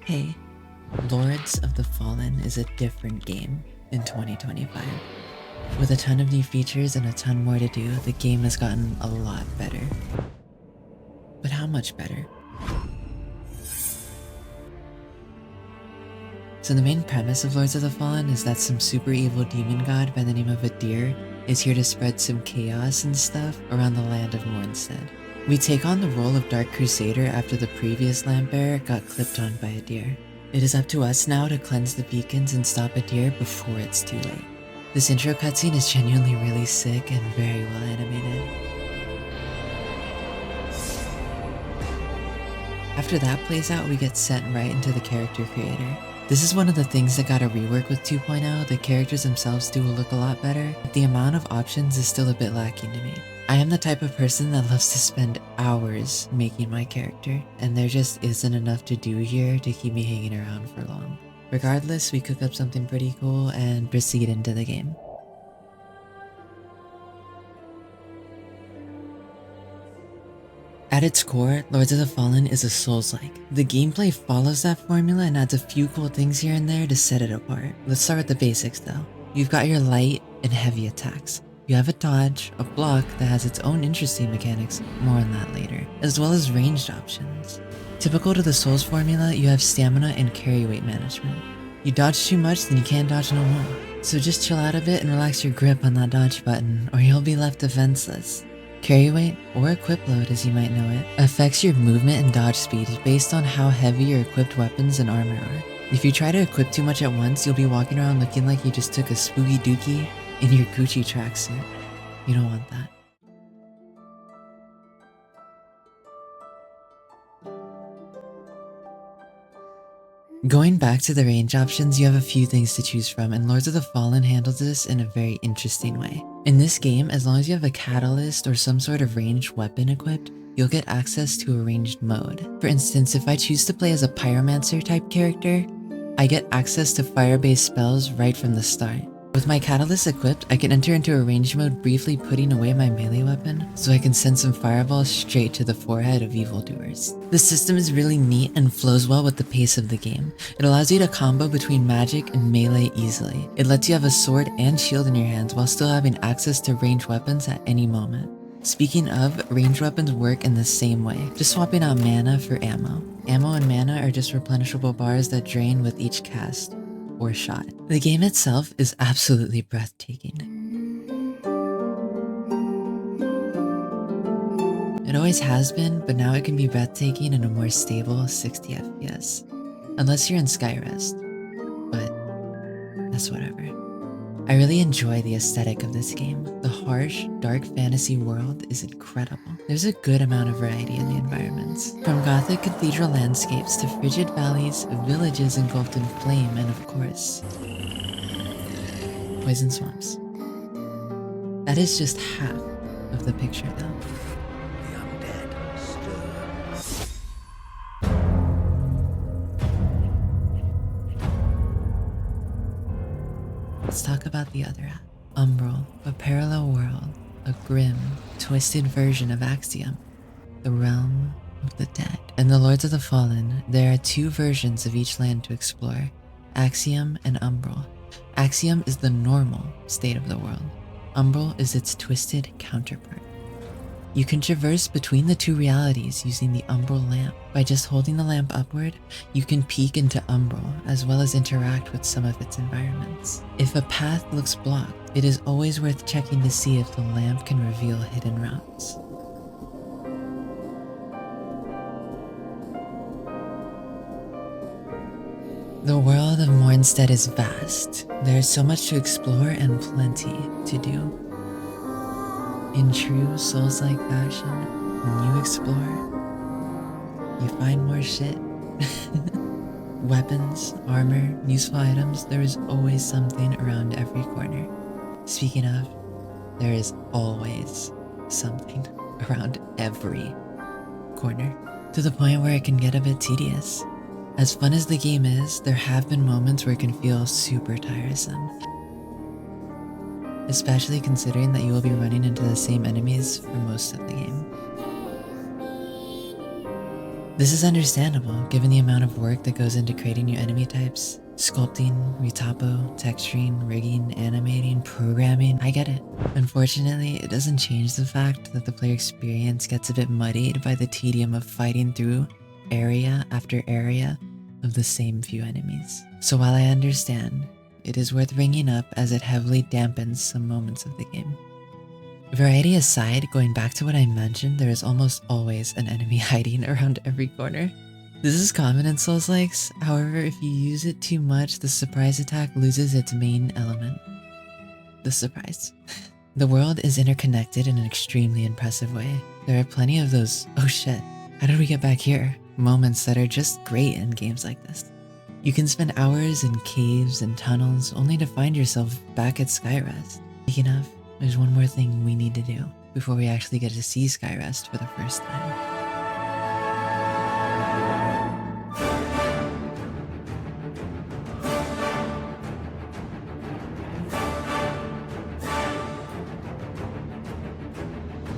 Hey, Lords of the Fallen is a different game in 2025. With a ton of new features and a ton more to do, the game has gotten a lot better. But how much better? So the main premise of Lords of the Fallen is that some super evil demon god by the name of Adir is here to spread some chaos and stuff around the land of Mournstead. We take on the role of Dark Crusader after the previous Lampbearer got clipped on by Adir. It is up to us now to cleanse the beacons and stop Adir before it's too late. This intro cutscene is genuinely really sick and very well animated. After that plays out, we get sent right into the character creator. This is one of the things that got a rework with 2.0. The characters themselves do look a lot better, but the amount of options is still a bit lacking to me. I am the type of person that loves to spend hours making my character, and there just isn't enough to do here to keep me hanging around for long. Regardless, we cook up something pretty cool and proceed into the game. At its core, Lords of the Fallen is a Souls-like. The gameplay follows that formula and adds a few cool things here and there to set it apart. Let's start with the basics though. You've got your light and heavy attacks. You have a dodge, a block that has its own interesting mechanics, more on that later, as well as ranged options. Typical to the Souls formula, you have stamina and carry weight management. You dodge too much, then you can't dodge no more. So just chill out a bit and relax your grip on that dodge button, or you'll be left defenseless. Carry weight, or equip load as you might know it, affects your movement and dodge speed based on how heavy your equipped weapons and armor are. If you try to equip too much at once, you'll be walking around looking like you just took a spooky dookie in your Gucci tracksuit. You don't want that. Going back to the range options, you have a few things to choose from, and Lords of the Fallen handles this in a very interesting way. In this game, as long as you have a catalyst or some sort of ranged weapon equipped, you'll get access to a ranged mode. For instance, if I choose to play as a pyromancer type character, I get access to fire-based spells right from the start. With my catalyst equipped, I can enter into a ranged mode, briefly putting away my melee weapon so I can send some fireballs straight to the forehead of evildoers. The system is really neat and flows well with the pace of the game. It allows you to combo between magic and melee easily. It lets you have a sword and shield in your hands while still having access to ranged weapons at any moment. Speaking of, ranged weapons work in the same way, just swapping out mana for ammo. Ammo and mana are just replenishable bars that drain with each cast or shot. The game itself is absolutely breathtaking. It always has been, but now it can be breathtaking in a more stable 60 FPS. Unless you're in Skyrest, but that's whatever. I really enjoy the aesthetic of this game. The harsh, dark fantasy world is incredible. There's a good amount of variety in the environments. From gothic cathedral landscapes to frigid valleys, villages engulfed in flame, and of course, poison swamps. That is just half of the picture though. The undead stir. Let's talk about the other half. Umbral, a parallel world, a grim, twisted version of Axiom, the realm of the dead. In the Lords of the Fallen, there are two versions of each land to explore, Axiom and Umbral. Axiom is the normal state of the world. Umbral is its twisted counterpart. You can traverse between the two realities using the Umbral lamp. By just holding the lamp upward, you can peek into Umbral as well as interact with some of its environments. If a path looks blocked, it is always worth checking to see if the lamp can reveal hidden routes. The world of Mournstead is vast. There is so much to explore and plenty to do. In true Souls-like fashion, when you explore, you find more shit. Weapons, armor, useful items, there is always something around every corner. Speaking of, there is always something around every corner. To the point where it can get a bit tedious. As fun as the game is, there have been moments where it can feel super tiresome. Especially considering that you will be running into the same enemies for most of the game. This is understandable given the amount of work that goes into creating new enemy types. Sculpting, retopo, texturing, rigging, animating, programming, I get it. Unfortunately, it doesn't change the fact that the player experience gets a bit muddied by the tedium of fighting through area after area of the same few enemies. So while I understand, it is worth ringing up as it heavily dampens some moments of the game. Variety aside, going back to what I mentioned, there is almost always an enemy hiding around every corner. This is common in Souls-likes, however, if you use it too much, the surprise attack loses its main element. The surprise. The world is interconnected in an extremely impressive way. There are plenty of those, oh shit, how did we get back here? Moments that are just great in games like this. You can spend hours in caves and tunnels only to find yourself back at Skyrest. Speaking of, there's one more thing we need to do before we actually get to see Skyrest for the first time.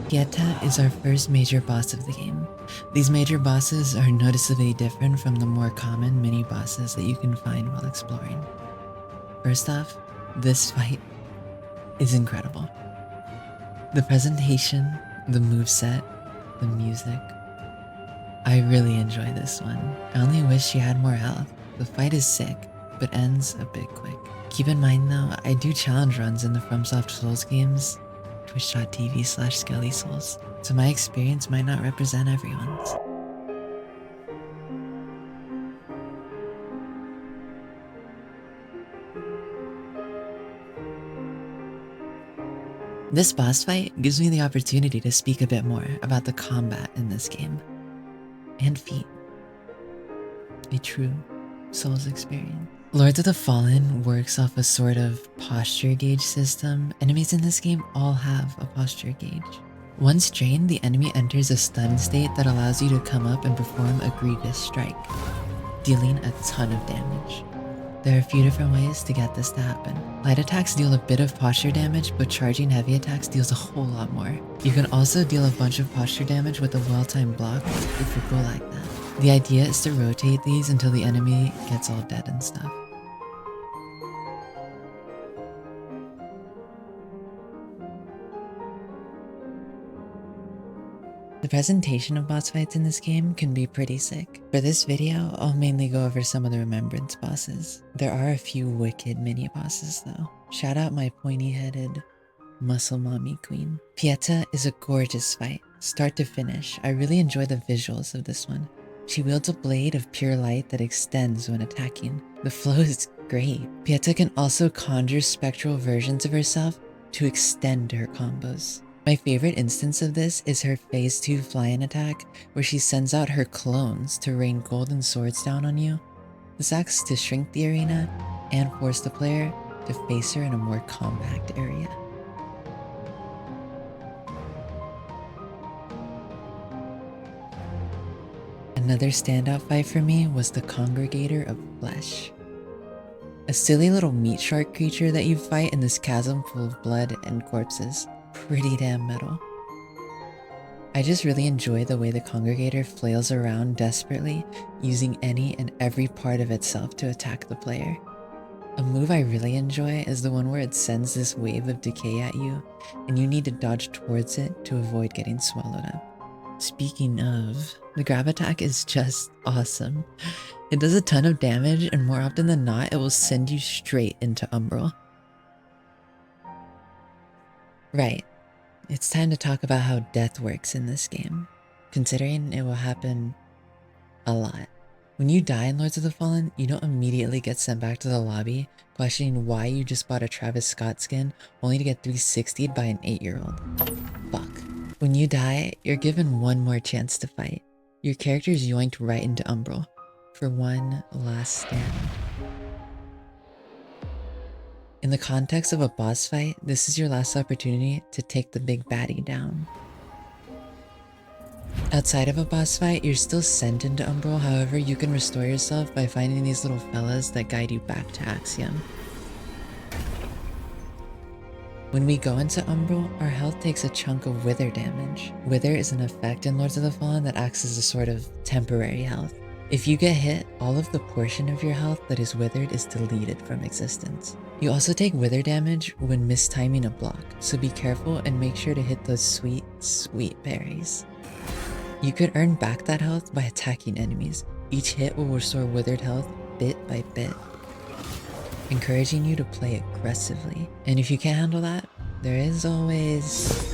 Pieta is our first major boss of the game. These major bosses are noticeably different from the more common mini bosses that you can find while exploring. First off, this fight is incredible. The presentation, the moveset, the music. I really enjoy this one. I only wish she had more health. The fight is sick, but ends a bit quick. Keep in mind though, I do challenge runs in the FromSoft Souls games, twitch.tv/Skelly Souls, so my experience might not represent everyone's. This boss fight gives me the opportunity to speak a bit more about the combat in this game, and feat. A true Souls experience. Lords of the Fallen works off a sort of posture gauge system. Enemies in this game all have a posture gauge. Once drained, the enemy enters a stun state that allows you to come up and perform a grievous strike, dealing a ton of damage. There are a few different ways to get this to happen. Light attacks deal a bit of posture damage, but charging heavy attacks deals a whole lot more. You can also deal a bunch of posture damage with a well-timed block if you go like that. The idea is to rotate these until the enemy gets all dead and stuff. The presentation of boss fights in this game can be pretty sick. For this video, I'll mainly go over some of the Remembrance bosses. There are a few wicked mini bosses though. Shout out my pointy-headed muscle mommy queen. Pieta is a gorgeous fight, start to finish. I really enjoy the visuals of this one. She wields a blade of pure light that extends when attacking. The flow is great. Pieta can also conjure spectral versions of herself to extend her combos. My favorite instance of this is her phase 2 fly-in attack, where she sends out her clones to rain golden swords down on you. This acts to shrink the arena and force the player to face her in a more compact area. Another standout fight for me was the Congregator of Flesh. A silly little meat shark creature that you fight in this chasm full of blood and corpses. Pretty damn metal. I just really enjoy the way the Congregator flails around desperately, using any and every part of itself to attack the player. A move I really enjoy is the one where it sends this wave of decay at you, and you need to dodge towards it to avoid getting swallowed up. Speaking of, the grab attack is just awesome. It does a ton of damage, and more often than not, it will send you straight into Umbral. Right, it's time to talk about how death works in this game, considering it will happen a lot. When you die in Lords of the Fallen, you don't immediately get sent back to the lobby, questioning why you just bought a Travis Scott skin only to get 360'd by an 8-year-old. Fuck. When you die, you're given one more chance to fight. Your character is yoinked right into Umbral for one last stand. In the context of a boss fight, this is your last opportunity to take the big baddie down. Outside of a boss fight, you're still sent into Umbral, however you can restore yourself by finding these little fellas that guide you back to Axiom. When we go into Umbral, our health takes a chunk of wither damage. Wither is an effect in Lords of the Fallen that acts as a sort of temporary health. If you get hit, all of the portion of your health that is withered is deleted from existence. You also take wither damage when mistiming a block, so be careful and make sure to hit those sweet, sweet berries. You could earn back that health by attacking enemies. Each hit will restore withered health bit by bit, encouraging you to play aggressively. And if you can't handle that, there is always...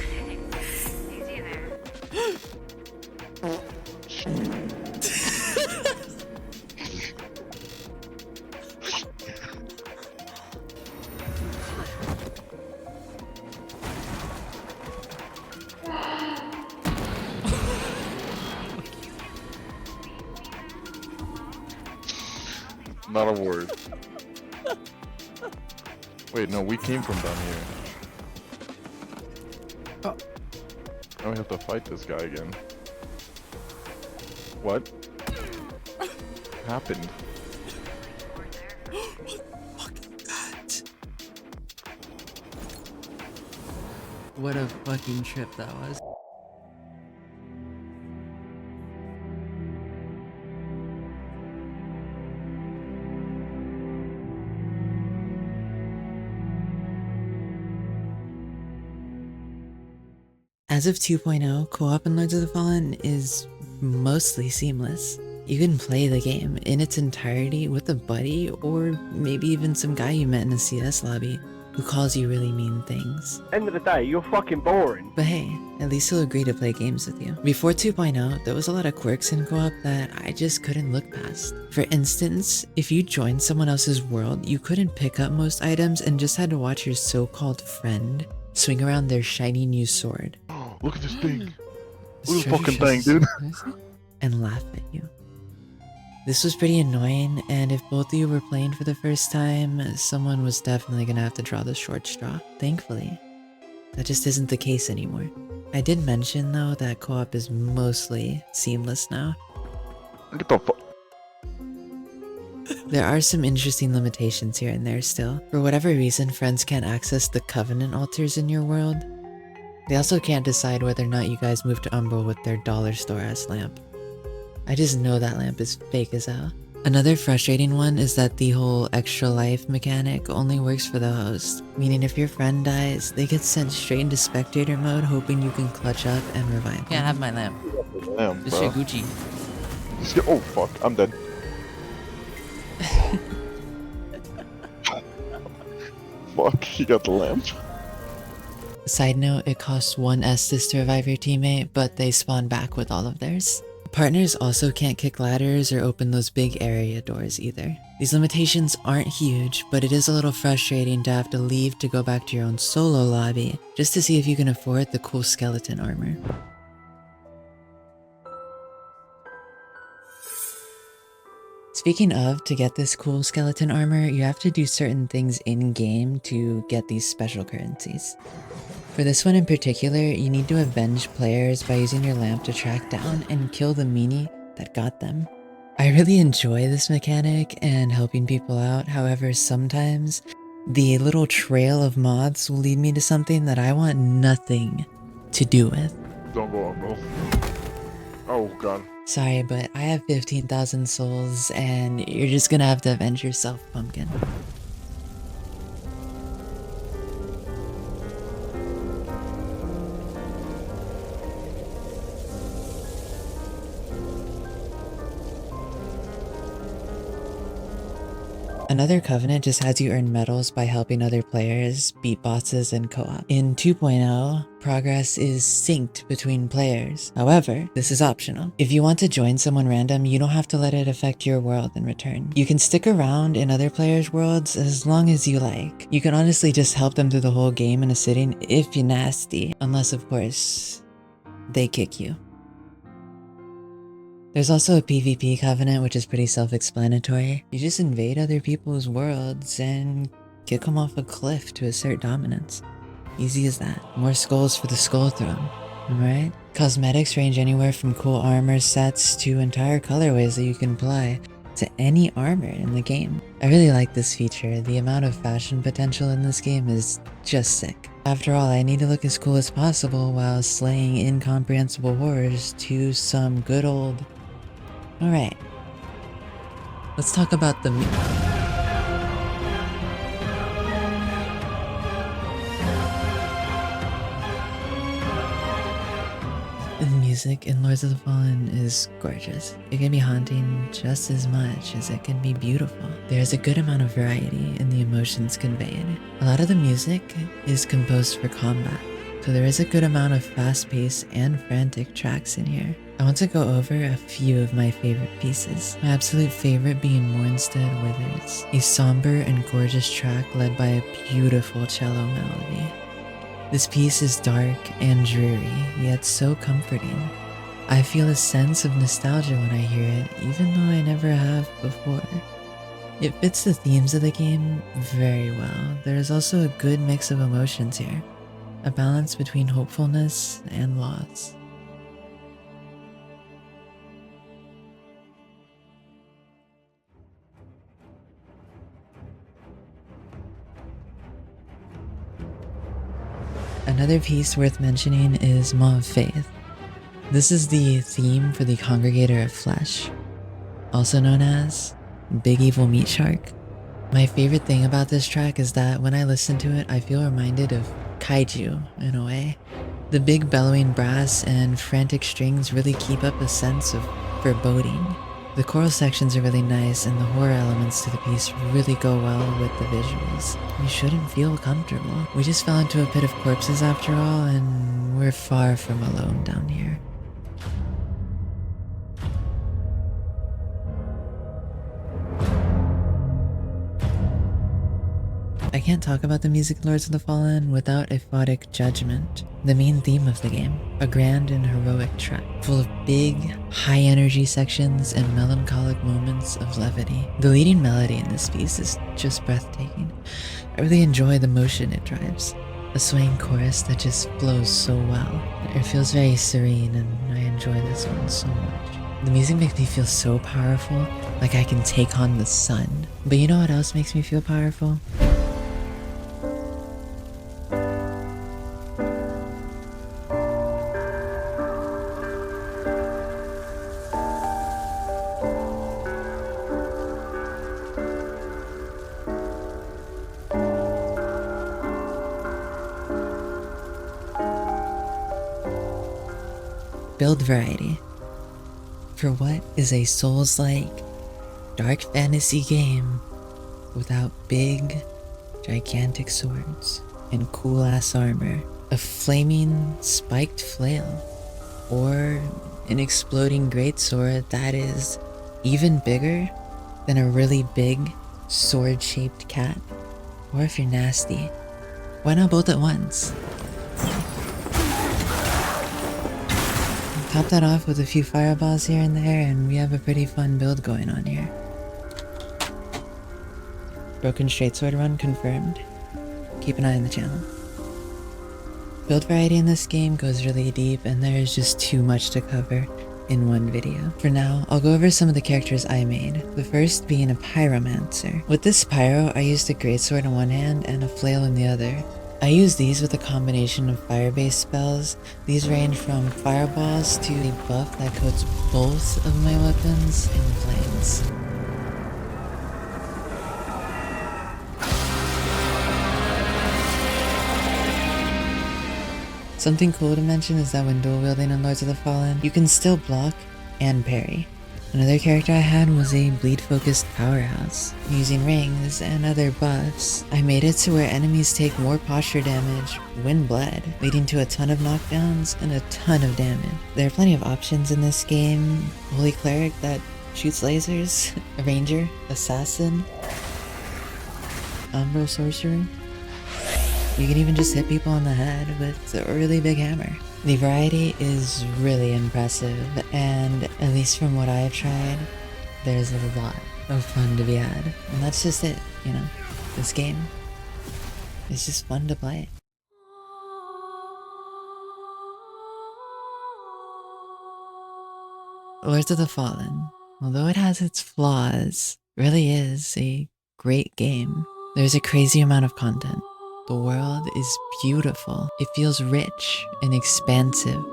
Not a word. Wait, no, we came from down here. Oh. Now we have to fight this guy again. What happened? What a fucking trip that was. As of 2.0, co-op in Lords of the Fallen is mostly seamless. You can play the game in its entirety with a buddy, or maybe even some guy you met in a CS lobby who calls you really mean things. End of the day, you're fucking boring. But hey, at least he'll agree to play games with you. Before 2.0, there was a lot of quirks in co-op that I just couldn't look past. For instance, if you joined someone else's world, you couldn't pick up most items and just had to watch your so-called friend swing around their shiny new sword. Look at this thing. This Look at this treasure fucking chest thing, dude. is- and laugh at you. This was pretty annoying, and if both of you were playing for the first time, someone was definitely gonna have to draw the short straw. Thankfully, that just isn't the case anymore. I did mention though that co-op is mostly seamless now. Get the fuck. There are some interesting limitations here and there still. For whatever reason, friends can't access the Covenant altars in your world. They also can't decide whether or not you guys move to Umbral with their dollar store ass lamp. I just know that lamp is fake as hell. Another frustrating one is that the whole extra life mechanic only works for the host, meaning if your friend dies, they get sent straight into spectator mode hoping you can clutch up and revive them. Can't have my lamp. Damn, This bro. shit Gucci. Oh fuck, I'm dead. Fuck, you got the lamp. Side note, it costs 1 Estus to revive your teammate, but they spawn back with all of theirs. Partners also can't kick ladders or open those big area doors either. These limitations aren't huge, but it is a little frustrating to have to leave to go back to your own solo lobby just to see if you can afford the cool skeleton armor. Speaking of, to get this cool skeleton armor, you have to do certain things in-game to get these special currencies. For this one in particular, you need to avenge players by using your lamp to track down and kill the meanie that got them. I really enjoy this mechanic and helping people out, however sometimes the little trail of mods will lead me to something that I want nothing to do with. Don't go on, bro. Oh god. Sorry, but I have 15,000 souls and you're just gonna have to avenge yourself, pumpkin. Another Covenant just has you earn medals by helping other players beat bosses in co-op. In 2.0, progress is synced between players. However, this is optional. If you want to join someone random, you don't have to let it affect your world in return. You can stick around in other players' worlds as long as you like. You can honestly just help them through the whole game in a sitting if you're nasty, unless of course, they kick you. There's also a PvP Covenant, which is pretty self-explanatory. You just invade other people's worlds and kick them off a cliff to assert dominance. Easy as that. More skulls for the Skull Throne, right? Cosmetics range anywhere from cool armor sets to entire colorways that you can apply. to any armor in the game. I really like this feature. The amount of fashion potential in this game is just sick. After all, I need to look as cool as possible while slaying incomprehensible horrors to some good old... Alright. Let's talk about the... The music in Lords of the Fallen is gorgeous. It can be haunting just as much as it can be beautiful. There's a good amount of variety in the emotions conveyed. A lot of the music is composed for combat, so there is a good amount of fast-paced and frantic tracks in here. I want to go over a few of my favorite pieces. My absolute favorite being Mournstead Withers, a somber and gorgeous track led by a beautiful cello melody. This piece is dark and dreary, yet so comforting. I feel a sense of nostalgia when I hear it, even though I never have before. It fits the themes of the game very well. There is also a good mix of emotions here, a balance between hopefulness and loss. Another piece worth mentioning is Maw of Faith. This is the theme for the Congregator of Flesh, also known as Big Evil Meat Shark. My favorite thing about this track is that when I listen to it, I feel reminded of kaiju in a way. The big bellowing brass and frantic strings really keep up a sense of foreboding. The choral sections are really nice, and the horror elements to the piece really go well with the visuals. You shouldn't feel comfortable. We just fell into a pit of corpses after all, and we're far from alone down here. I can't talk about the music in Lords of the Fallen without Aphotic Judgement, the main theme of the game. A grand and heroic track, full of big, high-energy sections and melancholic moments of levity. The leading melody in this piece is just breathtaking. I really enjoy the motion it drives. A swaying chorus that just flows so well. It feels very serene, and I enjoy this one so much. The music makes me feel so powerful, like I can take on the sun. But you know what else makes me feel powerful? Build variety. For what is a Souls-like, dark fantasy game without big, gigantic swords and cool-ass armor, a flaming, spiked flail, or an exploding greatsword that is even bigger than a really big, sword-shaped cat? Or if you're nasty, why not both at once? Top that off with a few fireballs here and there, and we have a pretty fun build going on here. Broken Straightsword run confirmed. Keep an eye on the channel. Build variety in this game goes really deep, and there is just too much to cover in one video. For now, I'll go over some of the characters I made, the first being a pyromancer. With this pyro, I used a greatsword in one hand and a flail in the other. I use these with a combination of fire-based spells. These range from fireballs to a buff that coats both of my weapons in flames. Something cool to mention is that when dual wielding in Lords of the Fallen, you can still block and parry. Another character I had was a bleed-focused powerhouse. Using rings and other buffs, I made it to where enemies take more posture damage when bled, leading to a ton of knockdowns and a ton of damage. There are plenty of options in this game. Holy Cleric that shoots lasers, a Ranger, Assassin, Umbral Sorcerer. You can even just hit people on the head with a really big hammer. The variety is really impressive, and at least from what I've tried, there's a lot of fun to be had. And that's just it, you know? This game is just fun to play. Lords of the Fallen. although it has its flaws, really is a great game. There's a crazy amount of content. The world is beautiful. It feels rich and expansive.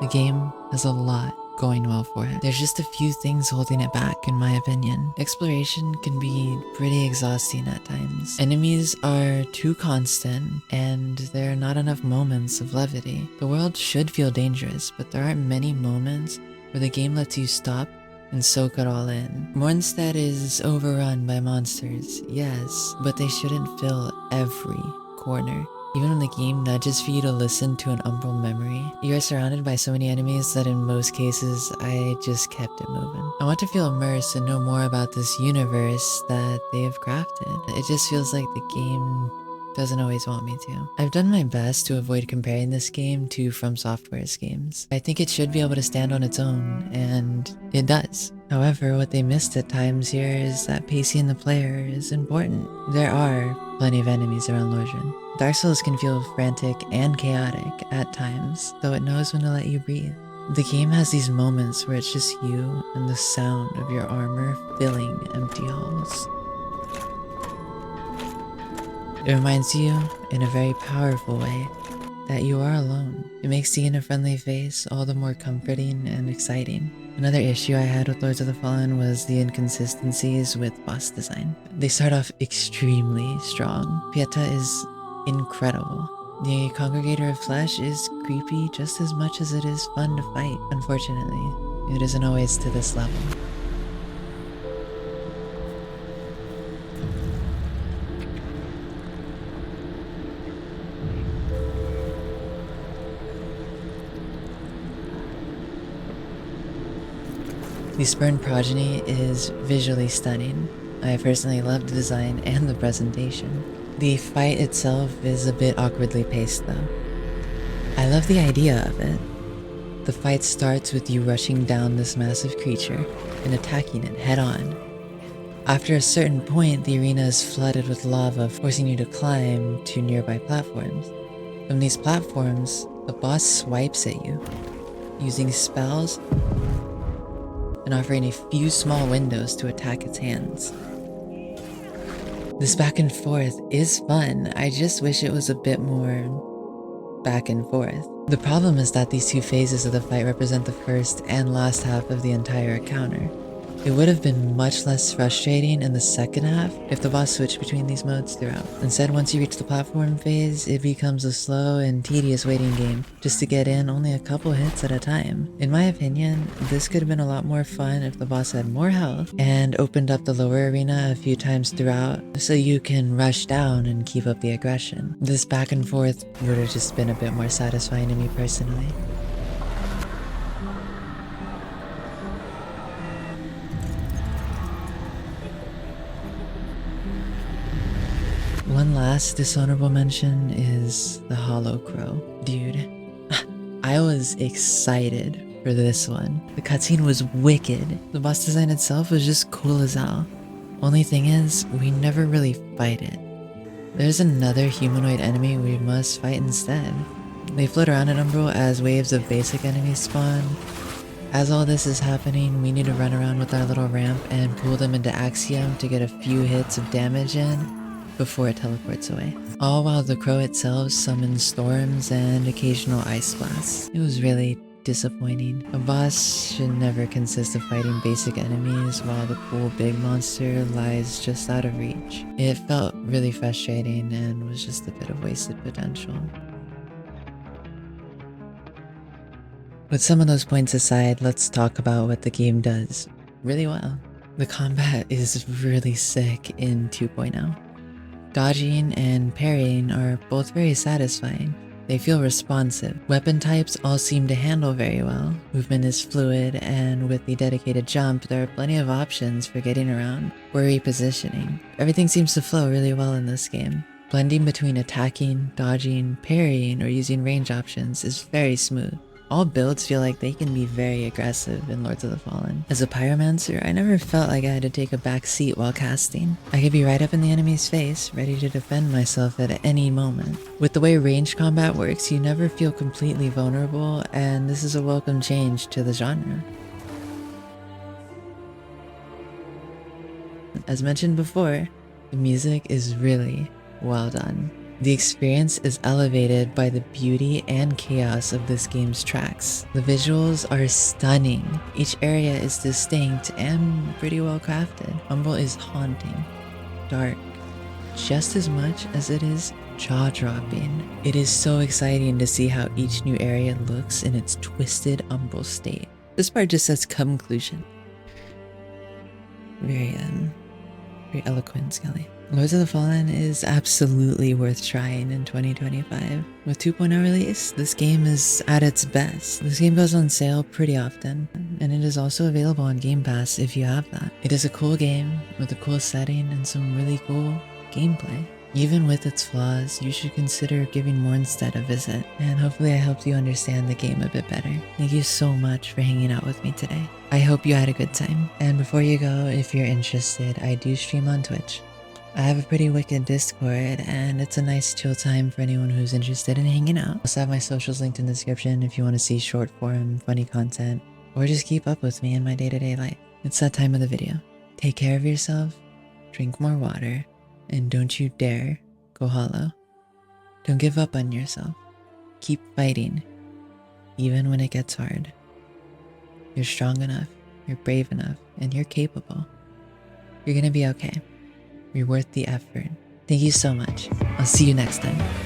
The game has a lot going well for it. There's just a few things holding it back, in my opinion. Exploration can be pretty exhausting at times. Enemies are too constant, and there are not enough moments of levity. The world should feel dangerous, but there aren't many moments where the game lets you stop and soak it all in. Mournstead is overrun by monsters, yes, but they shouldn't fill every corner. Even when the game nudges for you to listen to an Umbral memory, you're surrounded by so many enemies that in most cases, I just kept it moving. I want to feel immersed and know more about this universe that they have crafted. It just feels like the game doesn't always want me to. I've done my best to avoid comparing this game to From Software's games. I think it should be able to stand on its own, and it does. However, what they missed at times here is that pacing the player is important. There are plenty of enemies around Lordran. Dark Souls can feel frantic and chaotic at times, though it knows when to let you breathe. The game has these moments where it's just you and the sound of your armor filling empty halls. It reminds you, in a very powerful way, that you are alone. It makes seeing a friendly face all the more comforting and exciting. Another issue I had with Lords of the Fallen was the inconsistencies with boss design. They start off extremely strong. Pieta is incredible. The Congregator of Flesh is creepy just as much as it is fun to fight. Unfortunately, it isn't always to this level. The Spurned Progeny is visually stunning. I personally love the design and the presentation. The fight itself is a bit awkwardly paced though. I love the idea of it. The fight starts with you rushing down this massive creature and attacking it head on. After a certain point, the arena is flooded with lava, forcing you to climb to nearby platforms. From these platforms, the boss swipes at you, using spells and offering a few small windows to attack its hands. This back and forth is fun, I just wish it was a bit more back and forth. The problem is that these two phases of the fight represent the first and last half of the entire encounter. It would have been much less frustrating in the second half if the boss switched between these modes throughout. Instead, once you reach the platform phase, it becomes a slow and tedious waiting game just to get in only a couple hits at a time. In my opinion, this could have been a lot more fun if the boss had more health and opened up the lower arena a few times throughout so you can rush down and keep up the aggression. This back and forth would have just been a bit more satisfying to me personally. One last dishonorable mention is the Hollow Crow. Dude, I was excited for this one. The cutscene was wicked. The boss design itself was just cool as hell. Only thing is, we never really fight it. There's another humanoid enemy we must fight instead. They float around in Umbral as waves of basic enemies spawn. As all this is happening, we need to run around with our little ramp and pull them into Axiom to get a few hits of damage in before it teleports away. All while the crow itself summons storms and occasional ice blasts. It was really disappointing. A boss should never consist of fighting basic enemies while the cool big monster lies just out of reach. It felt really frustrating and was just a bit of wasted potential. With some of those points aside, let's talk about what the game does really well. The combat is really sick in 2.0. Dodging and parrying are both very satisfying. They feel responsive. Weapon types all seem to handle very well. Movement is fluid, and with the dedicated jump, there are plenty of options for getting around or repositioning. Everything seems to flow really well in this game. Blending between attacking, dodging, parrying, or using range options is very smooth. All builds feel like they can be very aggressive in Lords of the Fallen. As a pyromancer, I never felt like I had to take a back seat while casting. I could be right up in the enemy's face, ready to defend myself at any moment. With the way ranged combat works, you never feel completely vulnerable, and this is a welcome change to the genre. As mentioned before, the music is really well done. The experience is elevated by the beauty and chaos of this game's tracks. The visuals are stunning. Each area is distinct and pretty well crafted. Umbral is haunting, dark, just as much as it is jaw-dropping. It is so exciting to see how each new area looks in its twisted Umbral state. This part just says conclusion. Very eloquent, Skelly. Lords of the Fallen is absolutely worth trying in 2025. With 2.0 release, this game is at its best. This game goes on sale pretty often, and it is also available on Game Pass if you have that. It is a cool game with a cool setting and some really cool gameplay. Even with its flaws, you should consider giving Mournstead a visit, and hopefully I helped you understand the game a bit better. Thank you so much for hanging out with me today. I hope you had a good time. And before you go, if you're interested, I do stream on Twitch. I have a pretty wicked Discord, and it's a nice chill time for anyone who's interested in hanging out. I also have my socials linked in the description if you want to see short form, funny content, or just keep up with me in my day-to-day life. It's that time of the video. Take care of yourself, drink more water, and don't you dare go hollow. Don't give up on yourself. Keep fighting, even when it gets hard. You're strong enough, you're brave enough, and you're capable. You're gonna be okay. You're worth the effort. Thank you so much. I'll see you next time.